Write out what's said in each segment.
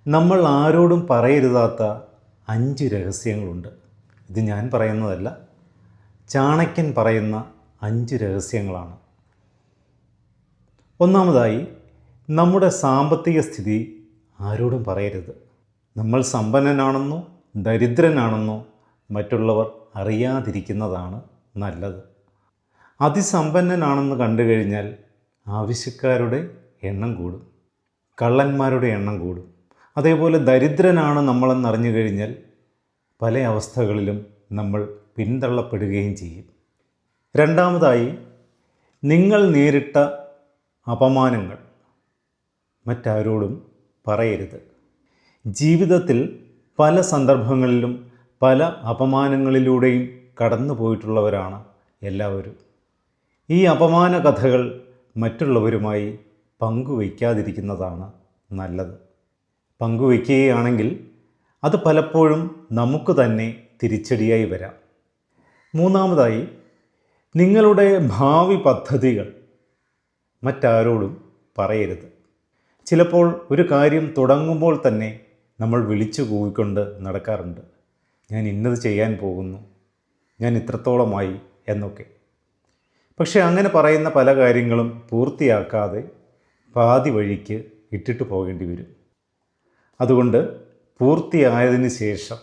നമ്മൾ ആരോടും പറയരുതാത്ത 5 രഹസ്യങ്ങളുണ്ട്. ഇത് ഞാൻ പറയുന്നതല്ല, ചാണക്യൻ പറയുന്ന 5 രഹസ്യങ്ങളാണ്. ഒന്നാമതായി, നമ്മുടെ സാമ്പത്തിക സ്ഥിതി ആരോടും പറയരുത്. നമ്മൾ സമ്പന്നനാണെന്നോ ദരിദ്രനാണെന്നോ മറ്റുള്ളവർ അറിയാതിരിക്കുന്നതാണ് നല്ലത്. അതിസമ്പന്നനാണെന്ന് കണ്ടു കഴിഞ്ഞാൽ ആവശ്യക്കാരുടെ എണ്ണം കൂടും, കള്ളന്മാരുടെ എണ്ണം കൂടും. അതേപോലെ ദരിദ്രനാണ് നമ്മളെന്നറിഞ്ഞു കഴിഞ്ഞാൽ പല അവസ്ഥകളിലും നമ്മൾ പിന്തള്ളപ്പെടുകയും ചെയ്യും. രണ്ടാമതായി, നിങ്ങൾ നേരിട്ട അപമാനങ്ങൾ മറ്റാരോടും പറയരുത്. ജീവിതത്തിൽ പല സന്ദർഭങ്ങളിലും പല അപമാനങ്ങളിലൂടെയും കടന്നു പോയിട്ടുള്ളവരാണ് എല്ലാവരും. ഈ അപമാന കഥകൾ മറ്റുള്ളവരുമായി പങ്കുവയ്ക്കാതിരിക്കുന്നതാണ് നല്ലത്. പങ്കുവയ്ക്കുകയാണെങ്കിൽ അത് പലപ്പോഴും നമുക്ക് തന്നെ തിരിച്ചടിയായി വരാം. മൂന്നാമതായി, നിങ്ങളുടെ ഭാവി പദ്ധതികൾ മറ്റാരോടും പറയരുത്. ചിലപ്പോൾ ഒരു കാര്യം തുടങ്ങുമ്പോൾ തന്നെ നമ്മൾ വിളിച്ചു കൂവിക്കൊണ്ട് നടക്കാറുണ്ട്. ഞാൻ ഇന്നത് ചെയ്യാൻ പോകുന്നു, ഞാൻ ഇത്രത്തോളമായി എന്നൊക്കെ. പക്ഷേ അങ്ങനെ പറയുന്ന പല കാര്യങ്ങളും പൂർത്തിയാക്കാതെ പാതി വഴിക്ക് ഇട്ടിട്ട് പോകേണ്ടി വരും. അതുകൊണ്ട് പൂർത്തിയായതിന് ശേഷം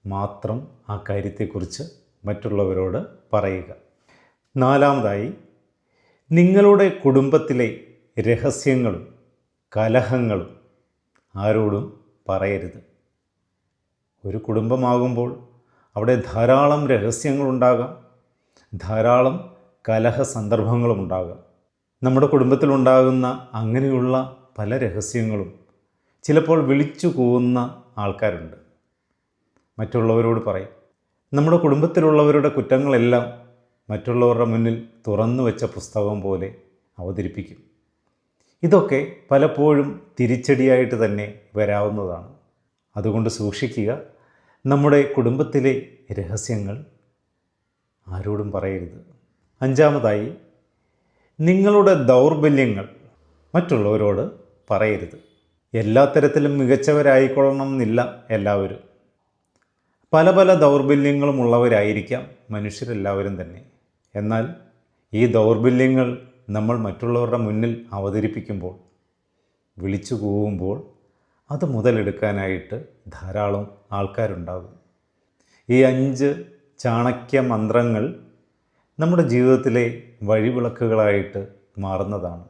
മാത്രം ആ കാര്യത്തെക്കുറിച്ച് മറ്റുള്ളവരോട് പറയുക. നാലാമതായി, നിങ്ങളുടെ കുടുംബത്തിലെ രഹസ്യങ്ങളും കലഹങ്ങളും ആരോടും പറയരുത്. ഒരു കുടുംബമാകുമ്പോൾ അവിടെ ധാരാളം രഹസ്യങ്ങളുണ്ടാകാം, ധാരാളം കലഹ സന്ദർഭങ്ങളും ഉണ്ടാകാം. നമ്മുടെ കുടുംബത്തിലുണ്ടാകുന്ന അങ്ങനെയുള്ള പല രഹസ്യങ്ങളും ചിലപ്പോൾ വിളിച്ചു കൂവുന്ന ആൾക്കാരുണ്ട്. മറ്റുള്ളവരോട് പറയും. നമ്മുടെ കുടുംബത്തിലുള്ളവരുടെ കുറ്റങ്ങളെല്ലാം മറ്റുള്ളവരുടെ മുന്നിൽ തുറന്നു വെച്ച പുസ്തകം പോലെ അവതരിപ്പിക്കും. ഇതൊക്കെ പലപ്പോഴും തിരിച്ചടിയായിട്ട് തന്നെ വരാവുന്നതാണ്. അതുകൊണ്ട് സൂക്ഷിക്കുക. നമ്മുടെ കുടുംബത്തിലെ രഹസ്യങ്ങൾ ആരോടും പറയരുത്. അഞ്ചാമതായി, നിങ്ങളുടെ ദൗർബല്യങ്ങൾ മറ്റുള്ളവരോട് പറയരുത്. എല്ലാ തരത്തിലും മികച്ചവരായിക്കൊള്ളണം എന്നില്ല എല്ലാവരും. പല പല ദൗർബല്യങ്ങളും ഉള്ളവരായിരിക്കാം മനുഷ്യരെല്ലാവരും തന്നെ. എന്നാൽ ഈ ദൗർബല്യങ്ങൾ നമ്മൾ മറ്റുള്ളവരുടെ മുന്നിൽ അവതരിപ്പിക്കുമ്പോൾ, വിളിച്ചു കൂവുമ്പോൾ അത് മുതലെടുക്കാനായിട്ട് ധാരാളം ആൾക്കാരുണ്ടാകും. ഈ 5 ചാണക്യ മന്ത്രങ്ങൾ നമ്മുടെ ജീവിതത്തിലെ വഴിവിളക്കുകളായിട്ട് മാറുന്നതാണ്.